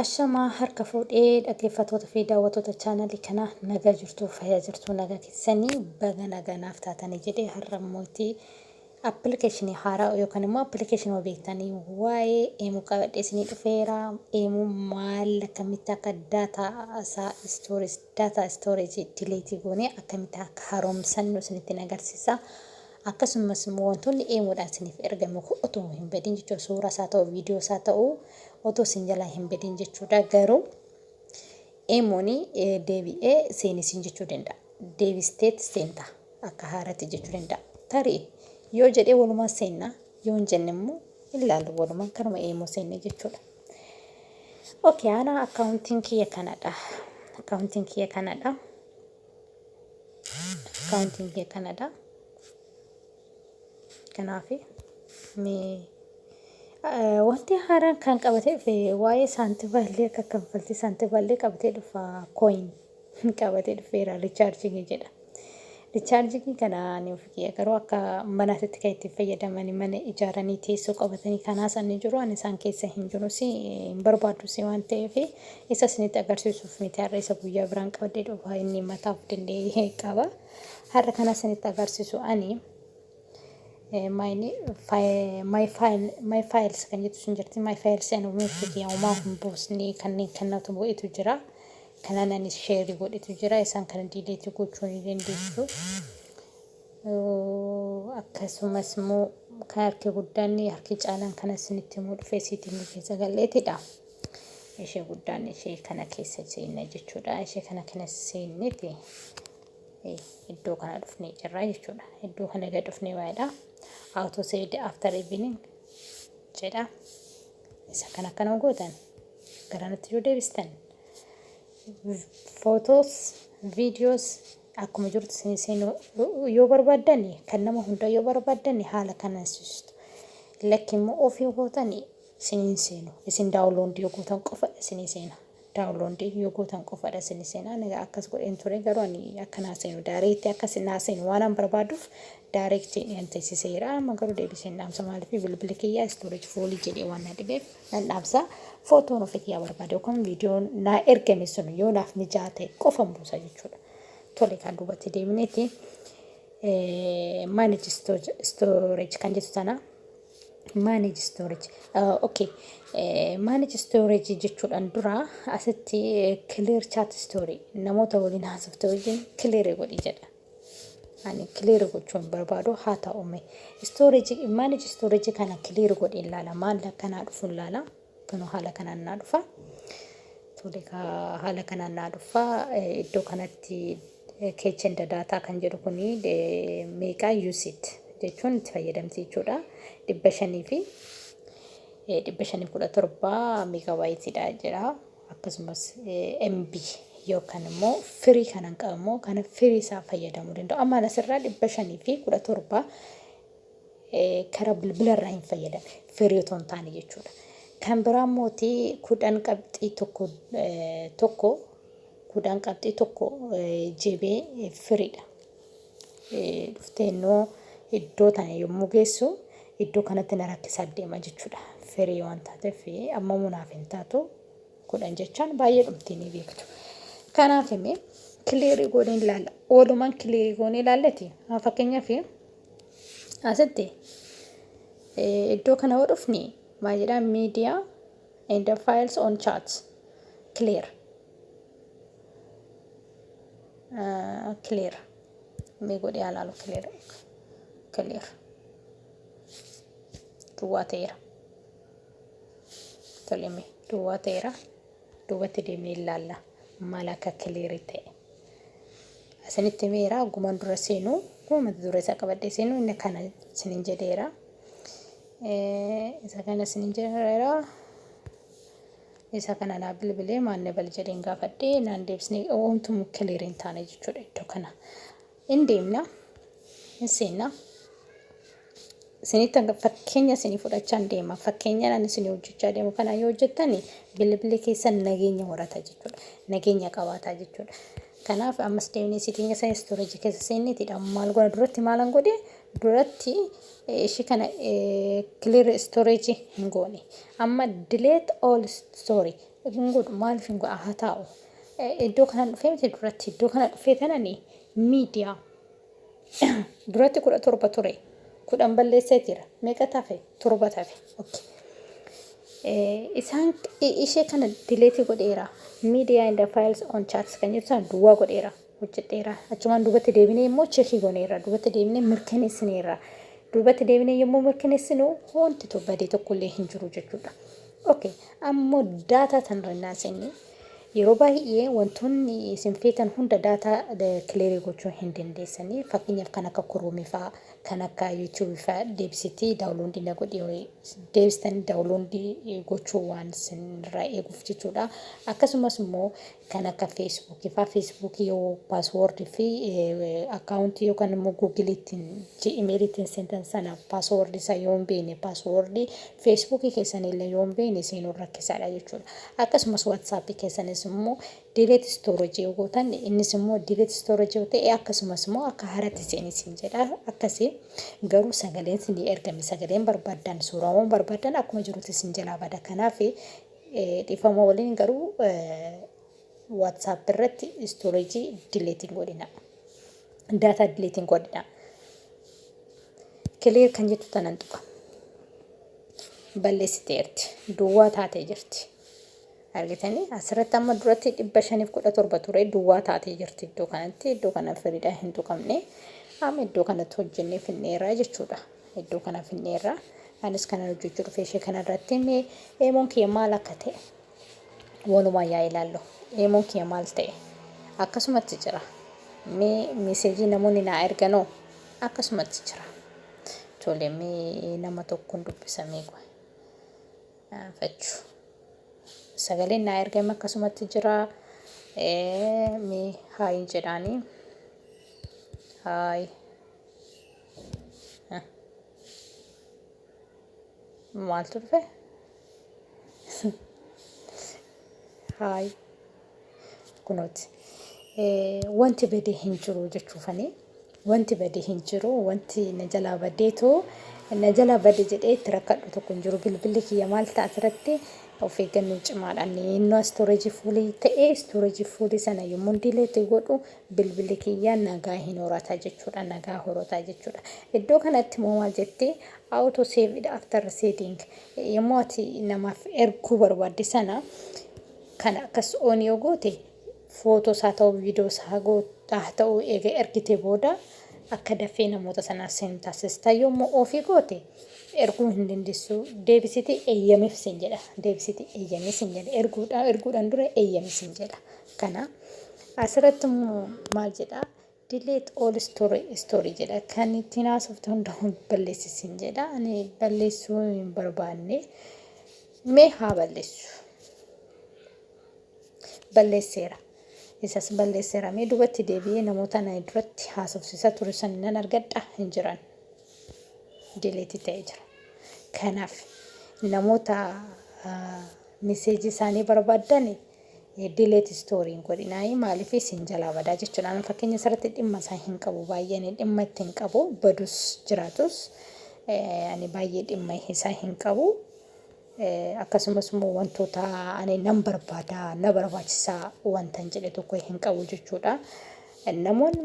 Ashamaa harka fuudhee dhaggeeffattoota fi daawwattoota chaanalii kanaa nagaa jirtu fayyaa jirtu nagaa keessanii baga nagaanaaf taatanii jedhee har'ammooti appilikeeshinii haaraa yookaan immoo appilikeeshinii beektanii waa'ee eemuu qabadhee isinii dhufeera. Eemuu maal akkamitti akka daataa istooreejii dileetii goonee akkamitti akka haaromsannu isinitti agarsiisa. Akkasumas immoo wantoonni eemuudhaan isiniif ergamu otoo hin badin jechuudha. Suuraa isaa ta'u viidiyoo isaa ta'u otoo isin jalaa hin badin jechuudha. Garuu eemuun deebi'ee seenisiin jechuu danda'a. Deebisteet seenta akka haaraatti jechuu danda'a. Tarii yoo jedhee walumaan seenna yoo hin jenne immoo ilaallu walumaan karuma eemuu seenne jechuudha. Okay, ana akkaawuntiin kiyya kanadha. Akkaawuntiin kiyya kanadha. Kanaafi wanti haaraan kan qabateef waa'ee saantiibaallee akka kanfaltii saantiibaallee qabatee dhufa kooyin qabatee dhufeera riichaarjingii jedha. Riichaarjingii kana ni ofiitii garuu akka manaatti kan itti fayyadaman mana ijaaranii teessoo qabatanii kanaas inni jiru ani isaan keessa hin jiru hin barbaadu waan ta'eef isa isinitti agarsiisuuf miti har'a isa guyyaa biraan qabadee dhufa inni mataaf danda'ee qaba. Har'a kana isinitti agarsiisu ani my files kan jettu sun jirti my files and message yoomaa hunboosni kanneen kannatu bu'eetu jira kanaan ani share godhetu jira isaan kana delete gochuu ni dandeessu. Akkasumas immoo kan harki guddaan harki caalaan kana isinitti immoo dhufee siitiin keessa galleetidha. Ishee guddaan ishee kana keessa seenna jechuudha. Ishee kana seenneeti iddoo kana dhufnee jirra jechuudha. Iddoo kana gad dhufnee waa'eedha. Auto saved after evening jedha. Isa kana gootan garanatti yoo deebistan photos, videos akkuma jirtu yoo barbaadan kan nama hunda yoo barbaadan haala kanaan sistu. Lakki immoo ofii gootan isin seenu. Isin daawunloodii yoo gootan qofa isin seena. Daawunloodii yoo gootan qofadha isin seena. Nagaa akkas godheen ture garuu ani akkana seenu daareetti akkas naa seenu waan an barbaaduuf daareetti an teessiseera. Garuu deebiseen dhaamsa maaliif bilbila kiyyaa storage fuulii jedhee waan na dhibeef nan dhaamsa footoon ofii kiyyaa barbaade yookaan viidiyoon naa ergame sun yoo naaf mijaa ta'e qofan buusa jechuudha. Tole kan duubatti deemneeti manage storage kan jettu sana manage storage. Okay. Manage storage jechuudhaan dura asitti clear chat story namoota waliin haasofte wajjin clear godhi jedha. Ani clear gochuun barbaadu haa ta'ume storage manage storage kana clear godhi ilaala maal kanaa dhufu ilaala kunoo haala kanaan naa dhufa. Tole haala kanaan naa dhufa iddoo kanatti keechen data kan jedhu kuni meeqa use it jechuun itti fayyadamti jechuudha. 517 megabayitiidha jira. Akkasumas MB yookaan immoo firii kanan qabamoo kana firii isaa fayyadamuu danda'u. Amma asirraa 517 karaa bilbilarraa hin fayyadamne firii otoo hin taane jechuudha. Kan biraa mootii 10 qabxii tokko GB firiidha. Dhufteennoo iddoo tana yommuu geessu iddoo kanatti na rakkisaa deema jechuudha. Firii waan taateef amma munaaf hin taatu 10 jechaan baay'ee dhumtii ni beektu. Kanaaf immoo clear godheen ilaalla. Walumaan clear goonee ilaallati. Fakkeenyaaf asitti iddoo kana yoo dhufni maal jedhaa media and the files on chat clear. Clear. Mee godhee ilaalu clear. Duwwaa ta'eera. Toleme duwwaa ta'eera. Duubatti deemnee ilaalla maal akka clear ta'e. Asinitti meera gumaan dura seenu gumaan dura isa qabadhee seenu inni kana sinin jedheera. Isa kana sinin jedheera. Isa kana naa bilbilee maanne bal jedheen gaafadhee naan deebisnee oomtuun clear hin taane jechuudha iddoo kana. In deemna seenna. Isinitti fakkeenya isinii fudhachaa deema. Fakkeenyaan isinii hojjechaa deemu kana yoo hojjettani bilbilli keessan nageenya horata jechuudha. Nageenya qabaata jechuudha. Kanaaf ammas deemnee siitiinga isaa storage keessa seenneetidha. Maal godha duratti maalan godhe duratti ishii kana clear storage hin goone. Amma delete all story hin godhu maaliif hin godha haa taa'u. Iddoo kana dhufee miti duratti iddoo kana dhufee tanani miidiyaa duratti 17 ture 10 balleessee jira meeqa tafe 7 tafe. Isaan ishee kana dileetii godheera media and the files on chats kan jettu duwwaa godheera hojjedheera achumaan duubatti deebinee immoo cheekii goneera duubatti deebinee mirkaneessineera duubatti deebinee yommuu mirkaneessinu wanti badii tokkollee hin jiru jechuudha. Ammoo daataa tanarraa seenii yeroo baay'ee wantoonni isin feetan hunda daataa kileerii gochuu hin dandeessanii fakkeenyaaf kan akka Chrome fa'aa kan akka YouTube fa'aa deebisitee daawunloodii na godhee deebistanii daawunloodii gochuu waan isinirraa eeguuf jechuudha. Akkasumas immoo kan akka Facebook yoo paaswoordii fi akkaawuntii yookaan immoo Googleetiin Gmailittiin seentan sana paaswoordii isaa yoo hin beekne paaswoordii Facebook keessanillee yoo hin beekne seenuun rakkisaadha jechuudha. Akkasumas WhatsApp keessanis immoo delete storage yoo gootan innis immoo delete storage yoo ta'e akkasumas immoo akka haaraatti seenisiin jedha akkasii garuu sagaleen isin ergame sagaleen barbaadan suuraawwan barbaadan akkuma jirutti isin jalaa bada kanaaf dhiifama waliin garuu WhatsApp irratti storage delete godhina data delete godhina clear kan jettu tanan tuqa balleessiteerti duwwaa taatee jirti. Argitanii asirratti amma duratti 517 ture duwwaa taatee jirti iddoo kanatti iddoo kana firiidhaa hin tuqamne amma iddoo kanatti hojjennee finneerraa jechuudha. Iddoo kana finneerraa anis kana hojjechuu dhufee ishee kanarratti eemoon kiyya maal akka ta'e walumaa yaa ilaallu eemoon kiyya maal ta'e akkasumatti jira meeseejii namoonni naa erganoo akkasumatti jira. Tolee nama tokkoon dubbisamee fachuu. Sagaleen naa ergame akkasumatti jira. Haay jedhaanii. Haay. Maaltu dhufe? Haay. Kunooti. Wanti badee hin jiru jechuufanii. Wanti badee hin jiru. Wanti na jalaa badeetu. Na jalaa badee jedhee itti rakkadhu tokko hin jiru. Bilbilli kiyya maal ta'a asirratti of eeggannoo cimaadhaan innoo storage fuulii ta'ee storage fuulii sana yommuu dileete godhu bilbilli kiyya nagaa hin horata jechuudha. Nagaa horata jechuudha. Iddoo kanatti immoo maal jettee auto save after setting yommuu ati namaaf erguu barbaadde sana kan akkas on yoo goote footoos haa ta'u viidiyoos haa ta'u eega ergitee booda akka dafee namoota sanaaf seen taasista yommuu ofii goote erguu hin dandeessu deebisitee eeyyameef sin jedha deebisitee eeyyamee sin jedha erguudhaan dura eeyyamee sin jedha kana asirratti maal jedha delete all story jedha kan ittiin haasofte hunda balleessisin jedha ani balleessuu hin barbaanne mee haa balleesseera isas balleesseera mee duubatti deebi'ee namoota na duratti haasofsiisaa ture san nan argadha hin jiran delete ta'ee jira. Kanaaf namoota meeseejii isaanii barbaadan delete story godhinaayi maaliif isin jalaa badaa jechuudha. Fakkeenya asirratti dhimma isaa hin qabu baay'een dhimma itti hin qabu badus jiraatus ani baay'ee dhimma isaa hin qabu. Akkasumas immoo wantoota ani nan barbaada na barbaachisaa wanta hin jedhe tokko hin qabu jechuudha. Namoonni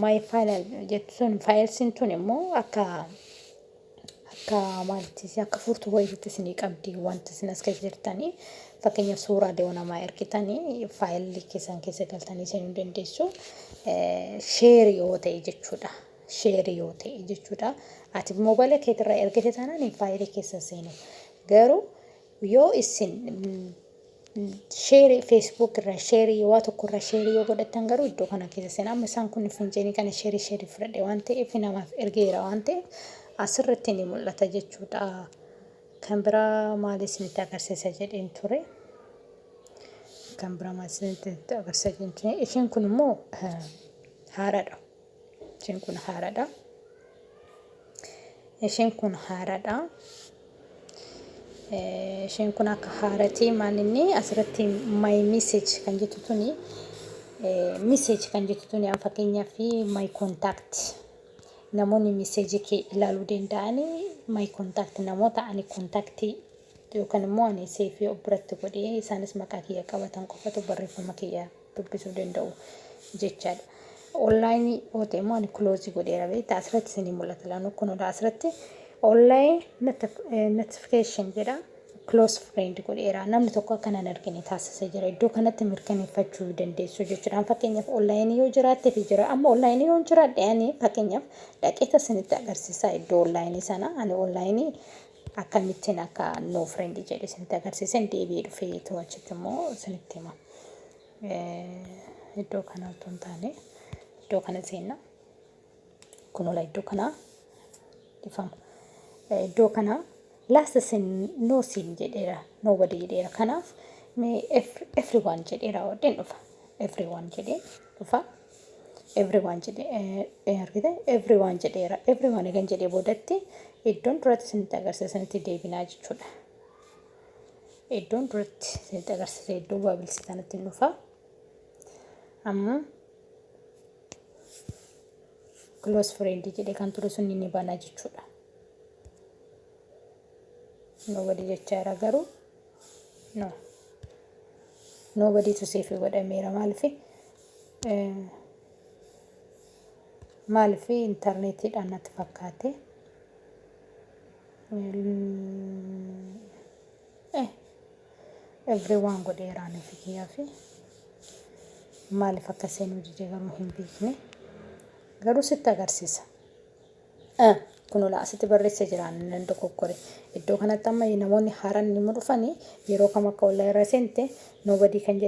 my final jettuun faayilsiin tun immoo akka maalti akka furtuu wayiitti isinii qabdi wanta isin as keessa jirtanii fakkeenyaaf suuraalee namaa ergitanii faayilii keessan keessa galtanii seenuu dandeessu. Sheerii yoo ta'e jechuudha. Sheerii yoo ta'e jechuudha. Ati moobaayila keetirraa ergite taanaan faayilii keessa seenu. Garuu yoo isin sheerii Facebook irraa sheerii waa tokko irraa sheerii yoo godhatan garuu iddoo kana keessa seenaa amma isaan kun finjeenii kana sheerii fudhadhe waan ta'eef namaaf ergeera waan ta'eef asirratti ni mul'ata jechuudha. Kan biraa maal isinitti agarsiisa jedheen ture. Kan biraa maal isinitti agarsiisa jedheen ture. Isheen kun immoo haaraadha. Isheen kun haaraadha. Isheen kun haaraadha. Isheen kun akka haaratii maalinni asirratti my message kan jettu tuni message kan jettu tuni fakkeenyaaf my contact namoonni message kee ilaaluu danda'anii my contact namoota ani contact yookaan immoo ani seefii biratti godhee isaanis maqaa kiyya qabatan qofatu barreeffama kiyya dubbisuu danda'u jechaadha. Onlaayinii ootee immoo ani kuloozii godheera beektaa asirratti isinii mul'ata laanuu kunudha asirratti onlaayin notification jedha. Close friend godheera namni tokko akkanaan argine taasisa jira iddoo kanatti mirkaneeffachuu dandeessu jechuudha. Fakkeenyaaf onlaayinii yoo jiraatte fi jira amma onlaayinii yoo jiraadhe ani fakkeenyaaf dhaqeeta isinitti agarsiisa iddoo onlaayinii sana ani onlaayinii akkamittiin akka no friend jedhe isinitti agarsiisan deebi'ee dhufee to'achitti immoo isinitti hima. Iddoo kana otoo hin taane iddoo kana seenna kunuula iddoo kana dhifama iddoo kana last sin no sin jedheera nobody jedheera kanaaf everyone jedheera wadeen dhufa everyone jedhee dhufa everyone jedhee argite everyone jedheera everyone egan jedhee boodatti iddoon duratti isinitti agarsiisanitti deebinaa jechuudha. Iddoon duratti isinitti agarsiisa iddoo baabilsiisanitti dhufa amma close friend jedhee kan ture sun inni banaa jechuudha. Nobody jechaara garuu no nobody to save godhameera maalifi intarneetiidhaan natti fakkaate everyone godheeraan fi kiyaafi maaliif akka seenuu dide garuu hin beekne garuu sitti agarsiisa. Kunuula asitti barreessee jiraan nan dogoggore iddoo kanatti amma namoonni haaraan ni dhufanii yeroo kam akka onlaayinii seente nobody kan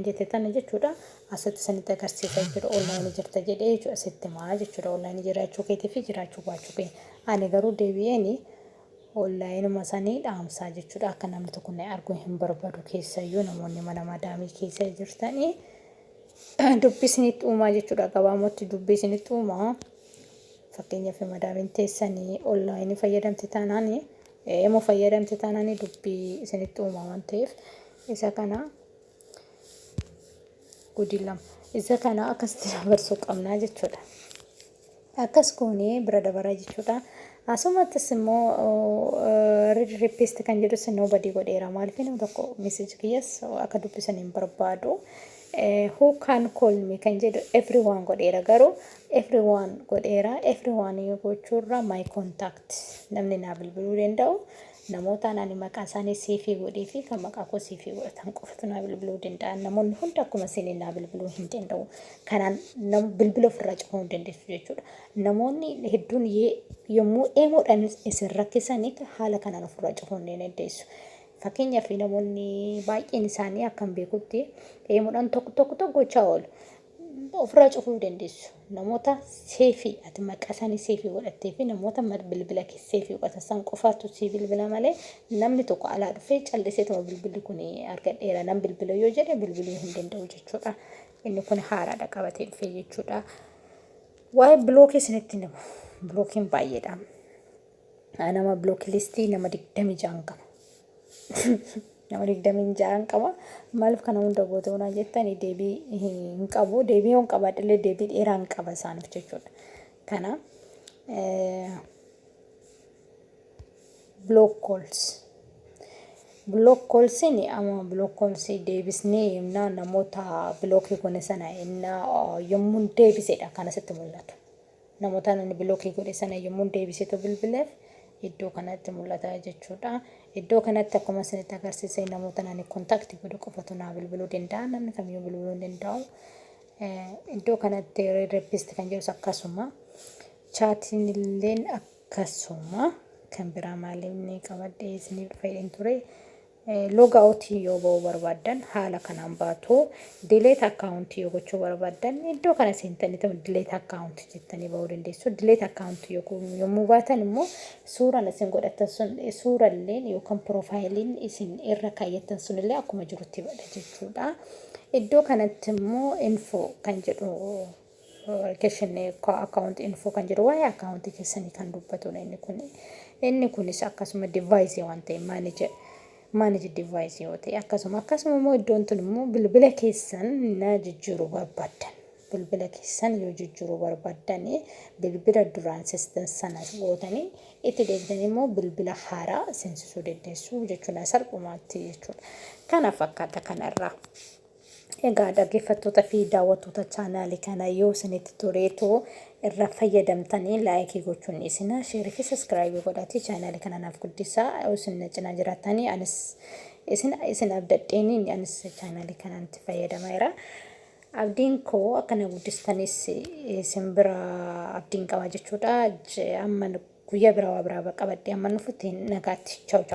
jedhe tana jechuudha. Asitti sanitti agarsiisa jechuudha onlaayinii jirta jedhee jechuudha asitti maa jechuudha onlaayinii jiraachuu keetii fi jiraachuu baachuu kee ani garuu deebi'eeni onlaayinuma sanii dhaamsaa jechuudha akka namni tokko na arguu hin barbaadu keessayyuu namoonni mana madaamii keessa jirtanii dubbisnitti uumaa jechuudha gabaamotti dubbisnitti uumaa. Fakkeenyaaf madaamiin teessanii onlaayinii fayyadamte taanaanii emo fayyadamte taanaanii dubbii isinitti uumaa waan ta'eef isa kana guddilam isa kana akkasitti dabarsuu qabnaa jechuudha. Akkas goonee bira dabaraa jechuudha. Asumattis immoo repeat kan jedhu sin nobody godheera maaliif nama tokko message kiyyas akka dubbisan hin barbaadu. Who can call me kan jedhu everyone godheera garuu everyone godheera everyone gochuurra my contact namni naa bilbiluu danda'u namoota ani maqaa isaanii siifii godhee fi kan maqaa koo siifii godhatan qofatu naa bilbiluu danda'an namoonni hundi akkuma isin naa bilbiluu hin danda'u kanaan bilbila ofirraa cufuu hin dandeessu jechuudha. Namoonni hedduun yommuu eemuudhaan isin rakkisanii haala kanaan ofirraa cufuu hin dandeessu. Fakkeenyaaf namoonni baay'een isaanii akkam beekutti eemuudhaan tokko gochaa oolu ofirraa cufuu dandeessu. Namoota seefii ati maqaa isaanii seefii godhattee fi namoota bilbila seefii godhatan qofaatu si bilbila malee namni tokko alaa dhufee calliseetuma bilbilli kun argadheera nam bilbila yoo jedhe bilbiluu hin danda'u jechuudha. Inni kun haaraadha qabatee dhufee jechuudha. Waa'ee bilookii isinitti himu bilookiin baay'eedha. Nama bilookii listii nama 26 qaba. Nama 26 qaba maaliif kana hunda gootuuna jettanii deebii hin qabu deebii hin qabaadillee deebii dheeraa hin qaba isaaniif jechuudha. Kana block calls ni amma block calls deebisnee yemna namoota blockii godhe sana yommuu deebisedha kana sitti mul'atu. Namoota nani blockii godhe sana yommuu deebisetu bilbileef iddoo kanatti mul'ata jechuudha. Iddoo kanatti akkuma isinitti agarsiisee namoota nani kontaaktii godhu qofatu naa bilbiluu danda'a namni kamiyyuu bilbiluu danda'u. Iddoo kanatti repeat kan jedhus akkasuma chaatiin illee akkasuma kan biraa maaliin qabadhee isiniif fayyadeen ture. Log out yoo ba'uu barbaadan haala kanaan baatu delete account yoo gochuu barbaadan iddoo kana seentanii ta'u delete account jettanii ba'uu dandeessu. Delete account yommuu baatan immoo suuraan isin godhatan sun suuralleen yookaan profiiliin isin irra kaayyatan sunillee akkuma jirutti bada jechuudha. Iddoo kanatti immoo info kan jedhu account info kan jedhu waa'ee account keessanii kan dubbatudha inni kunis akkasuma device waan ta'e manage device yoo ta'e akkasuma immoo iddoon tun immoo bilbila keessan na jijjiiruu barbaadan bilbila keessan yoo jijjiiruu barbaaddan bilbila duraan seensistan sana gootanii itti deebitanii immoo bilbila haaraa seensisuu dandeessu jechuudha salphumaatti jechuudha. Kana fakkaata kanarraa. Egaa dhaggeeffattoota fi daawwattoota chaanaalii kana yoo isinitti toleetoo irra fayyadamtanii laayikii gochuun isin sheerii fi saskiraaybii godhaatii chaanaalii kana naaf guddisaa yoo isin cinaa jiraatanii anis isin abdadheeniin anis chaanaalii kanaan itti fayyadameera. Abdiin koo akkana guddistanis isin bira abdiin qaba jechuudha. Amma guyyaa biraa waa biraa qabadhee amma nufutti nagaatti. Ciao ciao.